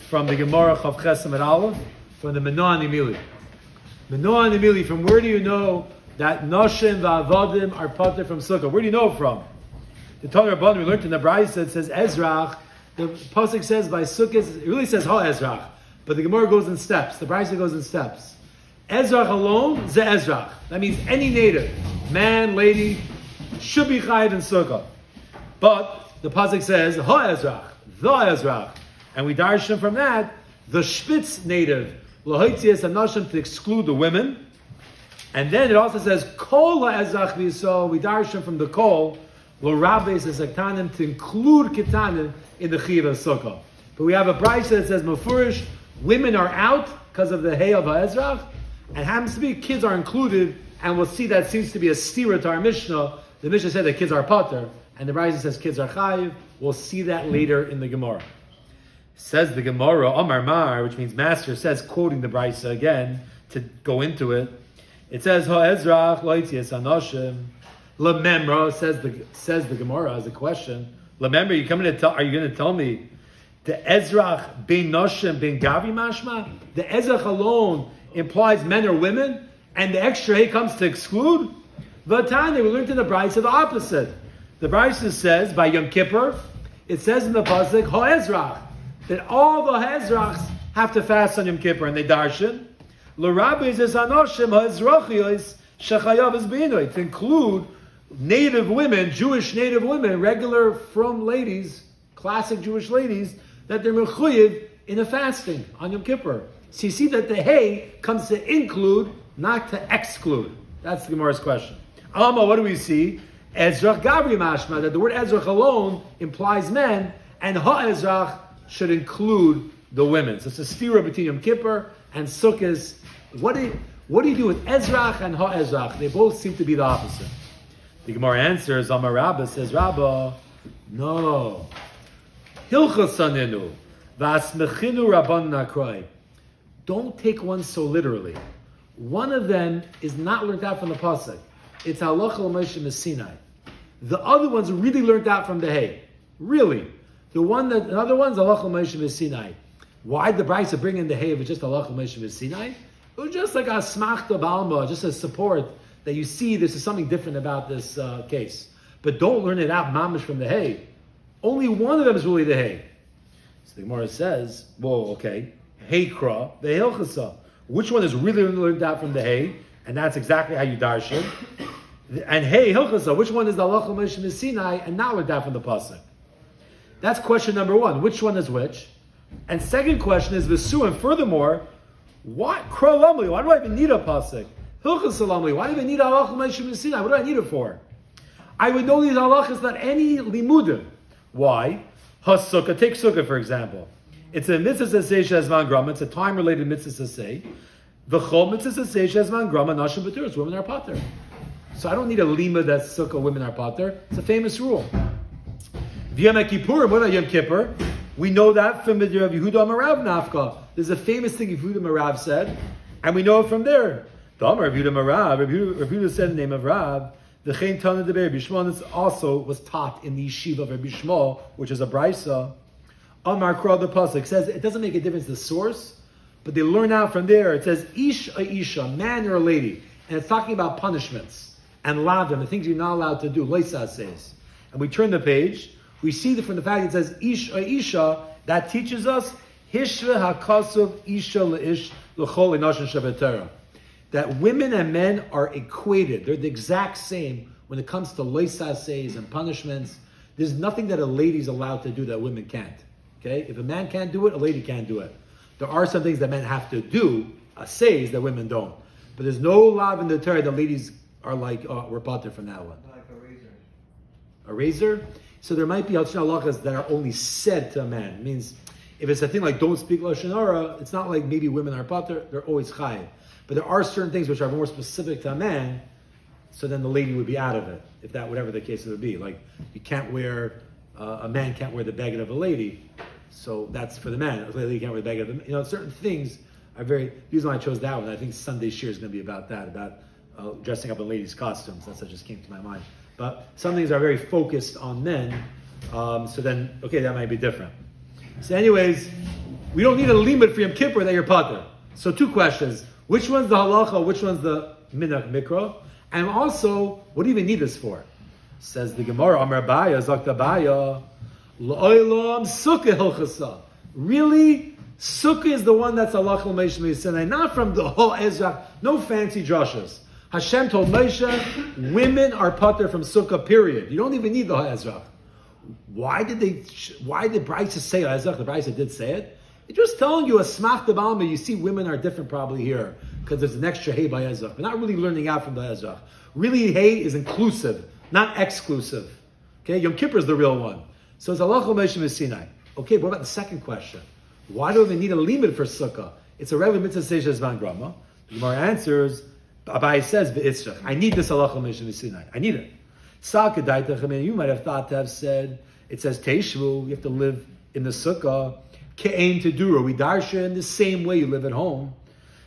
from the Gemara Chav Chesem at Aleph, from the Menoah Nimili. Menoah Nimili, from where do you know that Noshim va'avadim are pater from sukkah? Where do you know it from? The Torah Rabbanan we learned in the Brayso, it says Ezrach. The pasuk says by sukkah, it really says Ha Ezrach, but the Gemara goes in steps. The Brayso goes in steps. Ezrach alone, ze Ezrach. That means any native, man, lady, should be chayiv in sukkah. But the pasuk says Ha Ezrach, the Ezrach, and we darshan from that the Spitz native, lahotzias anashim, to exclude the women. And then it also says kol Ezrach v'yisrael. We darshan from the kol l'rabbeis esaktanim, to include ketanim in the chiyuv of sukkah. But we have a brayso that says mafurish, women are out because of the hay of Ezrach, and happens to be kids are included, and we'll see that seems to be a stira to our Mishnah. The Mishnah said that kids are pater, and the brayso says kids are chayiv. We'll see that later in the Gemara. Says the Gemara, Amar Mar, which means master, says, quoting the brayso again to go into it. It says Ha Ezrach loitzias anoshim lememra. Says the Gemara as a question. Lememra, are you going to tell me the Ezrach ben noshim ben gavi mashma? The Ezrach alone implies men or women, and the extra hay comes to exclude? Vatani, we learned in the brayso the opposite. The brayso says by Yom Kippur, it says in the pasuk Ha Ezrach, that all the Ezrachs have to fast on Yom Kippur, and they darshan l'rabbis es anoshim ha'ezrachiyos shechayav es b'inoi, to include native women, Jewish native women, regular from ladies, classic Jewish ladies, that they're mechuyev in a fasting on Yom Kippur. So you see that the hay comes to include, not to exclude. That's the Gemara's question. Alma, what do we see? Ezrach Gavri Mashma, that the word Ezrach alone implies men, and Ha-Ezrach should include the women. So it's a stira between Yom Kippur and Sukkot. What do you do with Ezrach and Ha-Ezrach? They both seem to be the opposite. The Gemara answers, Amar Rabba says, Rabba, no. Hilchasaninu, v'asmechinu rabban nakroi. Don't take one so literally. One of them is not learned out from the pasuk. It's halacha l'moshe Sinai. The other one's really learned out from the hay. Really. The other one's halacha l'moshe Sinai. Why did the brayso bring in the hay if it's just halacha l'moshe Sinai? It was just like a smachta balma, just a support that you see this is something different about this case. But don't learn it out mamish from the hay. Only one of them is really the hay. So the Gemara says, well, okay, Heikra, the Hilchasa. Which one is really learned out from the hay? And that's exactly how you darshan. And hey, Hilchasa, which one is the halacha l'moshe Sinai and not learned out from the pasuk? That's question number one. Which one is which? And second question is Visu, and furthermore, what Kro Lamli? Why do I even need a pasuk? Hilchasa Lamli, why do I even need a halacha l'moshe Sinai? What do I need it for? I would know these halachas, not any limudim. Why? Sukkah, take sukkah for example. It's a mitzvah saseh shezman grama. It's a time-related mitzvah saseh. The chol mitzvah saseh shezman grama nashim b'turos. Women are pater. So I don't need a lima that sukkah women are pater. It's a famous rule. V'yom Kippurim, what about Yom Kippur? We know that from the Rav Yehuda Marav Nafka. There's a famous thing Yehuda Marav said, and we know it from there. The Amar Rav Yehuda Marav, Rav Yehuda said in the name of Rav, the Chen Tana de Rabbi Shmuel, this also was taught in the yeshiva of Rabbi Shmuel, which is a brayso. Amar Kra the pasuk says it doesn't make a difference the source, but they learn out from there. It says ish a isha, man or a lady, and it's talking about punishments and lavim, the things you're not allowed to do. Leisa says, and we turn the page, we see that from the fact it says ish a isha, that teaches us hishva hakasuv isha leish l'chol inashin shavetera, that women and men are equated. They're the exact same when it comes to leisa says and punishments. There's nothing that a lady's allowed to do that women can't. Okay, if a man can't do it, a lady can't do it. There are some things that men have to do, says that women don't. But there's no law in the Torah that ladies are like, we're pater from that one. Like a razor. A razor? So there might be halachas that are only said to a man. It means, if it's a thing like don't speak Lashon Hara, it's not like maybe women are pater, they're always chayiv. But there are certain things which are more specific to a man, so then the lady would be out of it, if that, whatever the case it would be. Like, you can't wear, a man can't wear the beggar of a lady, so that's for the man. A lady can't wear the beggar of the, certain things are very, the reason why I chose that one, I think Sunday Shir is going to be about that, about dressing up in ladies' costumes. That's what just came to my mind. But some things are very focused on men, so then, okay, that might be different. So anyways, we don't need a limit for Yom Kippur that you're pater. So two questions. Which one's the halacha? Which one's the minach mikra? And also, what do you even need this for? Says the Gemara, Amar Abaya, Zakta Abaya, L'oilam sukkah hilchasa. Really? Sukkah is the one that's halacha l'meisha misinai, not from the whole Ezra. No fancy drushes. Hashem told Moshe, women are pater from sukkah, period. You don't even need the Ezra. Why did Brisa say Ezra? The Brisa did say it. It's just telling you a smach debalma. You see, women are different probably here because there's an extra hey by Ezra. We're not really learning out from the Ezra. Really, hey is inclusive, not exclusive. Okay, Yom Kippur is the real one. So it's halacha l'meisha Sinai. Okay, but what about the second question? Why do we need a limit for sukkah? It's a Rebbe mitzvah seisha zman grama. The Gemara answers. Abai says v'israch. I need this halacha l'meisha Sinai. I need it. You might have thought to have said, it says Teishvu, you have to live in the sukkah. Ke'ein tedura, we darsha in the same way you live at home.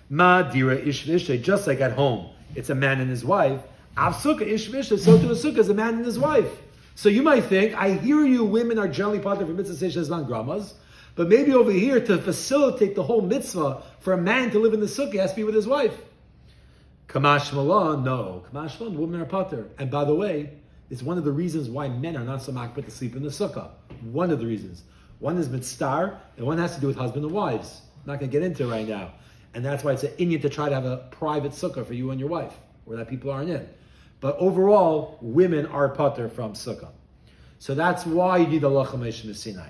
Ma dira ish v'ishay, just like at home, it's a man and his wife. Av sukkah ish v'ishay, so to a sukkah is a man and his wife. So you might think, I hear you, women are generally part of mitzvah seisha zman gramas, but maybe over here to facilitate the whole mitzvah for a man to live in the sukkah, he has to be with his wife. Kamash Malan, no. Kamash Malan, women are pater. And by the way, it's one of the reasons why men are not so makbid to sleep in the sukkah. One of the reasons. One is mitzvah, and one has to do with husband and wives. I'm not going to get into it right now. And that's why it's an inyan to try to have a private sukkah for you and your wife, where that people aren't in. But overall, women are pater from sukkah. So that's why you need the halacha l'meisha Sinai.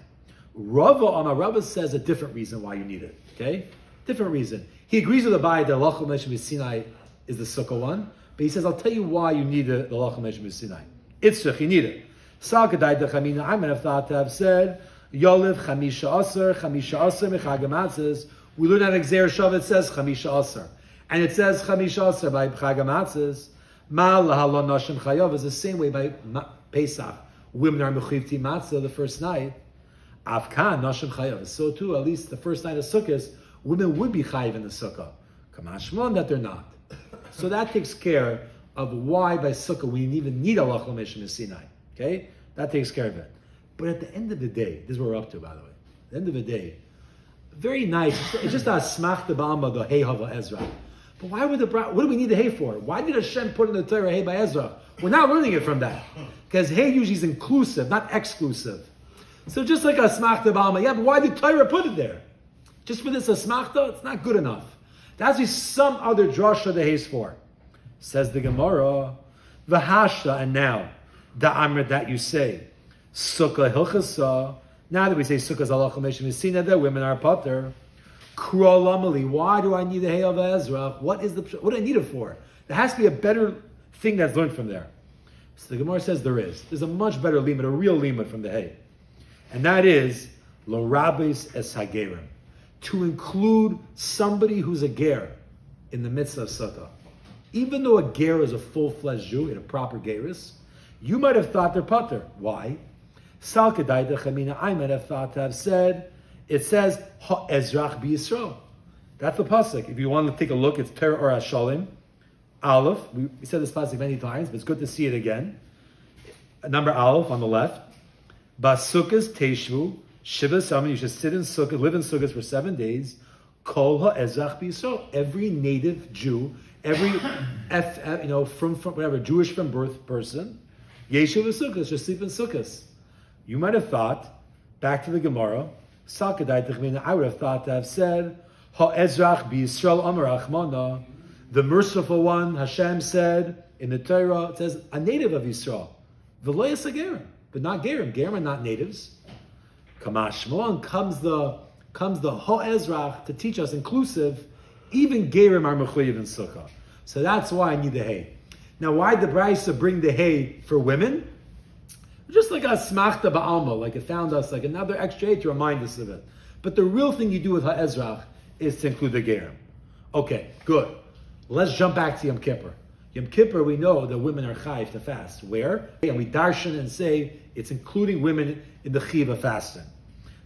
Rava says a different reason why you need it. Okay? Different reason. He agrees with the Abai that halacha l'meisha Sinai is the sukkah one, but he says, I'll tell you why you need the halacha l'meisha Sinai. Itzrach, you need it. I might have thought to have said, Yoliv chamisha aser mechagamatzes. We learn at Exer Shav, it says chamisha aser. And it says chamisha aser by chagamatzes. Ma lahalon nashim chayav is the same way by Pesach. Women are mechivti matzah the first night. Afkan nashim chayav. So too, at least the first night of Sukkot, women would be chayiv in the sukkah. Kamashmon that they're not. So that takes care of why by sukkah we even need a halacha l'meisha Sinai. Okay? That takes care of it. But at the end of the day, this is what we're up to, by the way. At the end of the day, very nice. It's just a smach de b'alma, the hey hava Ezra. But why would what do we need the hey for? Why did Hashem put in the Torah hey by Ezra? We're not learning it from that. Because hey usually is inclusive, not exclusive. So just like a smach de b'alma, yeah, but why did Torah put it there? Just for this asmachta, it's not good enough. There has to be some other drasha the hay's for. Says the Gemara, v'hashta, and now, the amr that you say, sukkah hilchasa, now that we say sukkah is halacha l'meisha Sinai, that women are pater, k'ro lamali, why do I need the hay of Ezra? What do I need it for? There has to be a better thing that's learned from there. So the Gemara says there is. There's a much better limit, a real limit from the hay. And that is, lo rabis es hagerim, to include somebody who's a ger in the midst of sukkah. Even though a ger is a full-fledged Jew, in a proper gerus, you might have thought they're pater. Why? Sal kedai dechamina, I might have thought to have said, it says, ha'ezrach b'Yisrael. That's the pasuk. If you want to take a look, it's Torah or Hashalim, Aleph. We said this pasuk many times, but it's good to see it again. Number Aleph on the left. Basukas teishvu, shiva saman, you should sit in sukkah, live in sukkahs for 7 days. Kol ha'ezrach b'Yisrael. Every native Jew, every from whatever, Jewish from birth person, Yeshiv sukkahs, just sleep in sukkahs. You might have thought, back to the Gemara, I would have thought to have said, Ha'ezrach b'Yisrael amar Achmana, the merciful one, Hashem said in the Torah, it says, a native of Yisrael. V'lo yasa gerim, but not gerim. Gerim are not natives. Kamash Shmuel comes the Ha'ezrach to teach us inclusive, even gerim are mechuyev in sukkah. So that's why I need the hay. Now, why did the Brisa bring the hay for women? Just like a smachta ba'alma, like it found us, like another extra hay to remind us of it. But the real thing you do with ha'ezrach is to include the gerim. Okay, good. Let's jump back to Yom Kippur. Yom Kippur, we know that women are chayiv to fast. Where? And we darshan and say it's including women in the chiv of fasting.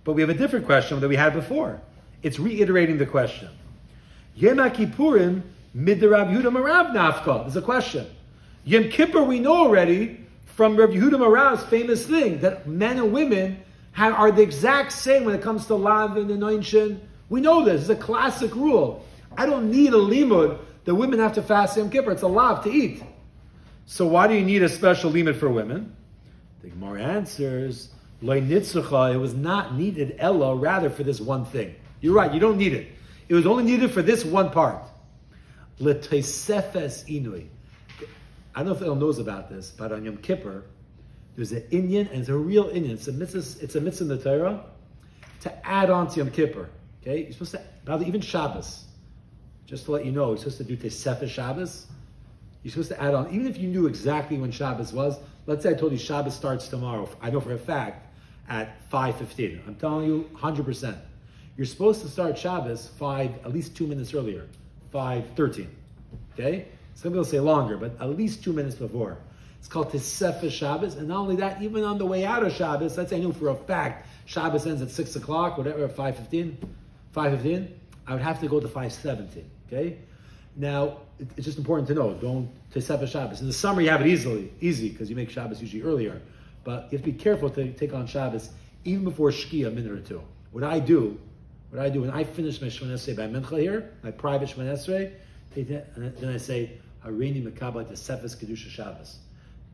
But we have a different question that we had before. It's reiterating the question. Yom Kippurim mid Rav Yehuda Marav nafka. There's a question. Yom Kippur, we know already from Rav Yehuda Marav's famous thing that men and women are the exact same when it comes to lav and anointion. We know this. It's a classic rule. I don't need a limud that women have to fast Yom Kippur. It's a lav to eat. So why do you need a special limud for women? The Gemara answers, Lo nitzucha, it was not needed, ella, rather for this one thing. You're right, you don't need it. It was only needed for this one part. L'teisefes inui. I don't know if anyone knows about this, but on Yom Kippur, there's an inyan, and it's a real inyan. It's a mitzvah in the Torah to add on to Yom Kippur. Okay, you're supposed to, about even Shabbos. Just to let you know, you're supposed to do Teisefes Shabbos. You're supposed to add on, even if you knew exactly when Shabbos was. Let's say I told you Shabbos starts tomorrow. I know for a fact at 5:15. I'm telling you 100%. You're supposed to start Shabbos at least 2 minutes earlier, 5:13. Okay? Some people say longer, but at least 2 minutes before. It's called Teisefes Shabbos, and not only that, even on the way out of Shabbos, let's say I knew for a fact Shabbos ends at 6 o'clock, whatever, 5:15, I would have to go to 5:17. Okay? Now, it's just important to know, don't Teisefes Shabbos. In the summer, you have it easy, because you make Shabbos usually earlier. But you have to be careful to take on Shabbos even before Shkia, a minute or two. What I do when I finish my Shemon Esrei by Mincha here, my private Shemon Esrei, then I say, Hareini Mekabel Teisefes Kedusha Shabbos.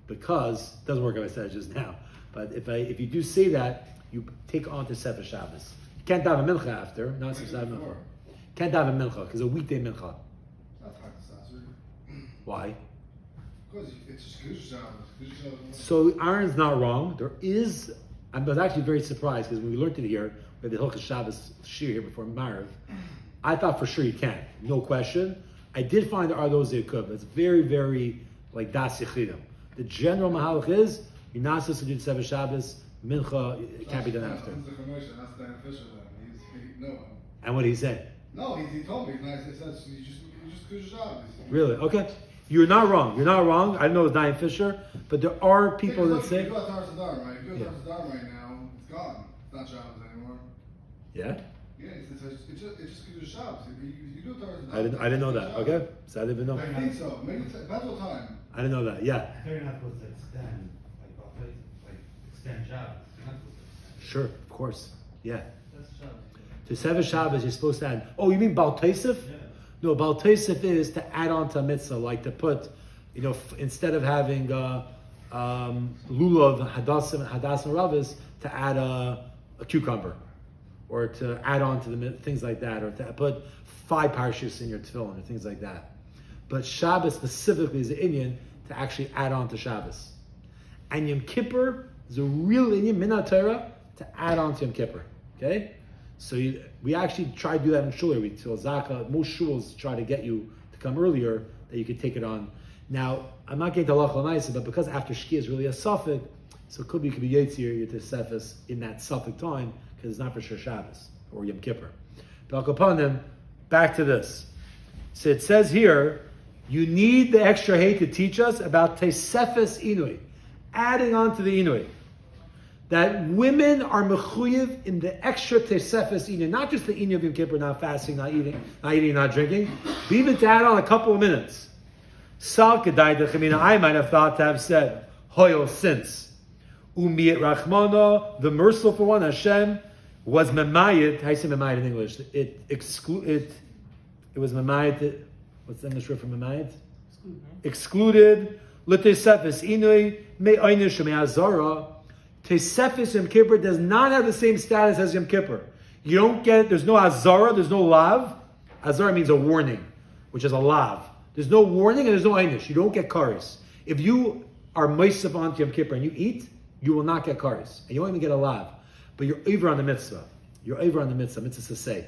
Because, it doesn't work like I said just now, but if you do say that, you take on Teisefes Shabbos. You can't have a Mincha after, not Teisefes Mincha. Can't have a Mincha, because a weekday Mincha. Why? Because it's just Kedusha Shabbos. So Aaron's not wrong. I was actually very surprised because when we learned it here, we had the Hilchos Shabbos Shir here before Marav. I thought for sure you can, no question. I did find there are those that could, but it's very, very like Das Yechidim. The general mahalach is you're not supposed to do Teisefes Shabbos, Mincha, it can't be done after. And what did he say? No, he told me. He said you just Kedusha Shabbos. Really? Okay. You're not wrong. I didn't know it was Diane Fisher, but there are people that say. If you go to Tar Sadar, right? If you go to Tar Sadar right now, it's gone. It's not Shabbos anymore. Yeah? Yeah, it's just Kedusha Shabbos. You do Tar Sadar. I didn't know that. Okay? So I didn't even know. I think so. Maybe depends what time. I didn't know that. Yeah. I thought you're not supposed to extend Shabbos. You're not supposed to extend. Sure, of course. Yeah. That's Shabbos. To Seven Shabbos, you're supposed to add. Oh, you mean Baal Tosef? Yeah. No, Baal Tosef is to add on to a mitzvah, like to put, instead of having lulav, hadassim, and ravis, to add a cucumber, or to add on to the things like that, or to put 5 parashas in your tefillin, or things like that. But Shabbos specifically is an inyan to actually add on to Shabbos. And Yom Kippur is a real inyan, min Torah, to add on to Yom Kippur. Okay? So we actually try to do that in shul. We tell Zaka, most shuls try to get you to come earlier, that you could take it on. Now, I'm not getting to Halach L'Maaseh, but because after Shkia is really a suffix, so it could be Yetzir, your Teisefes in that suffix time, because it's not for sure Shabbos or Yom Kippur. But upon them, back to this. So it says here, you need the extra hay to teach us about Teisefes Inui, adding on to the Inui. That women are mechuyev in the extra Teisefes Inui, not just the Inui of Yom Kippur, not fasting, not eating, not drinking, but even to add on a couple of minutes. Sal kedai dechamina, I might have thought to have said, Hoyel, since Umiyat Rachmana, the merciful one, Hashem, was memayit. How do you say memayit in English? It was memayit. What's the English word for memayit? Excluded. L'teisefes inui me'aynish me'azara. Teisefes Yom Kippur does not have the same status as Yom Kippur. You don't get. There's no azara. There's no lav. Azara means a warning, which is a lav. There's no warning and there's no einish. You don't get karis. If you are meisef on Yom Kippur and you eat, you will not get karis, and you won't even get a lav. But you're over on the mitzvah. You're over on the mitzvah. Mitzvah to say.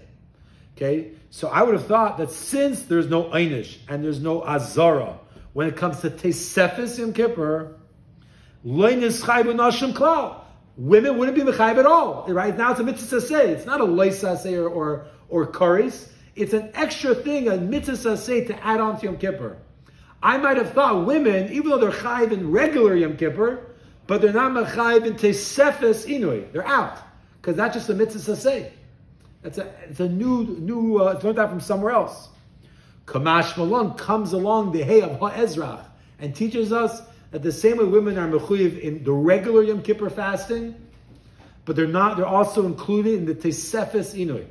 Okay? So I would have thought that since there's no einish and there's no azara, when it comes to Teisefes Yom Kippur, women wouldn't be mechayv at all. Right now it's a mitzvah to say. It's not a leisa say or karis. It's an extra thing, a mitzvah say to add on to Yom Kippur. I might have thought women, even though they're chayiv in regular Yom Kippur, but they're not mechayiv in Teisefes Inui. They're out. Because that's just a mitzvah say. It's a new it's learned that from somewhere else. Kamash Malon comes along the hay of Ha'ezrach and teaches us that the same way women are mechuyev in the regular Yom Kippur fasting, but they're not. They're also included in the Tesefes Inui.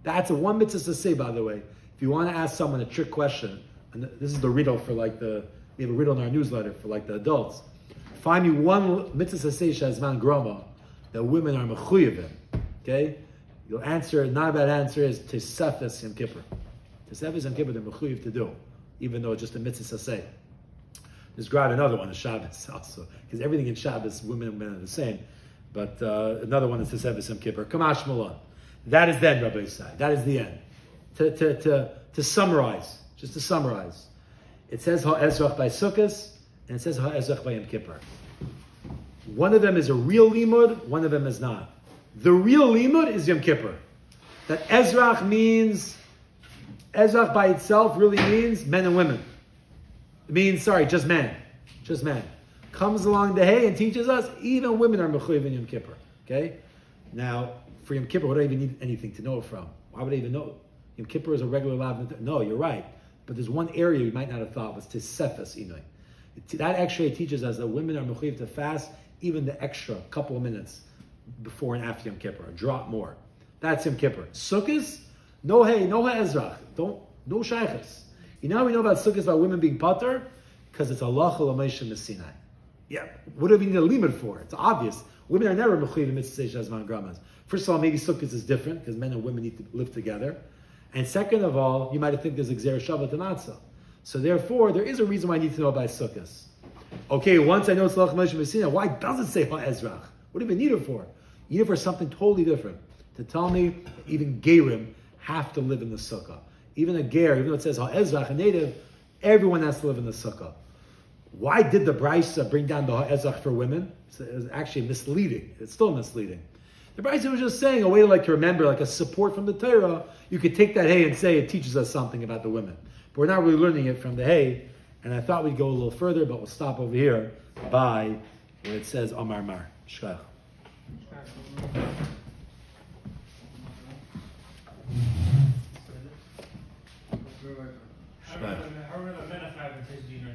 That's a one mitzvah to say, by the way. If you want to ask someone a trick question, and this is the riddle for we have a riddle in our newsletter for the adults. Find me one mitzvah to say shazman groma that women are mechuyev in. Okay, you'll answer. Not a bad answer is Tesefes Yom Kippur. Tesefes Yom Kippur they're mechuyev to do, even though it's just a mitzvah to say. Just grab another one, the Shabbos also, because everything in Shabbos, women and men are the same. But another one is Tesefes Yom Kippur. Kamash Malon. That is then, Rabbi Yisai. That is the end. To summarize, just to summarize, it says Ha'ezrach by Sukkos, and it says Ha'ezrach by Yom Kippur. One of them is a real limud, one of them is not. The real limud is Yom Kippur. That Ezrach by itself really means men and women. It means, just man. Just man. Comes along the hay and teaches us even women are mechuyev in Yom Kippur. Okay? Now, for Yom Kippur, what do I even need anything to know it from? Why would I even know? Yom Kippur is a regular lav. No, you're right. But there's one area you might not have thought was Tesefes Inui. That actually teaches us that women are mechuyev to fast even the extra couple of minutes before and after Yom Kippur, a drop more. That's Yom Kippur. Sukkos, no ha'ezrach, no shaychus. You know how we know about Sukkos about women being pater? Because it's halacha l'meisha Sinai. Yeah, what do we need a limit for? It's obvious. Women are never mechuyev mitzvah shazman gramas. First of all, maybe Sukkos is different because men and women need to live together. And second of all, you might think there's a Gzera Shabbat and Matzah. So therefore, there is a reason why I need to know about Sukkos. Okay, once I know it's halacha l'meisha Sinai, why does it say ha'ezrach? What do you even need it for? You need it for something totally different. To tell me even Gerim have to live in the sukkah. Even a ger, even though it says ha'ezrach, a native, everyone has to live in the sukkah. Why did the Brisa bring down the ha'ezrach for women? It was actually misleading. It's still misleading. The Brisa was just saying a way to remember, a support from the Torah. You could take that hay and say it teaches us something about the women. But we're not really learning it from the hay. And I thought we'd go a little further, but we'll stop over here by where it says Amar Mar. Shkach. Good. I remember men of 5 and 6 dinner.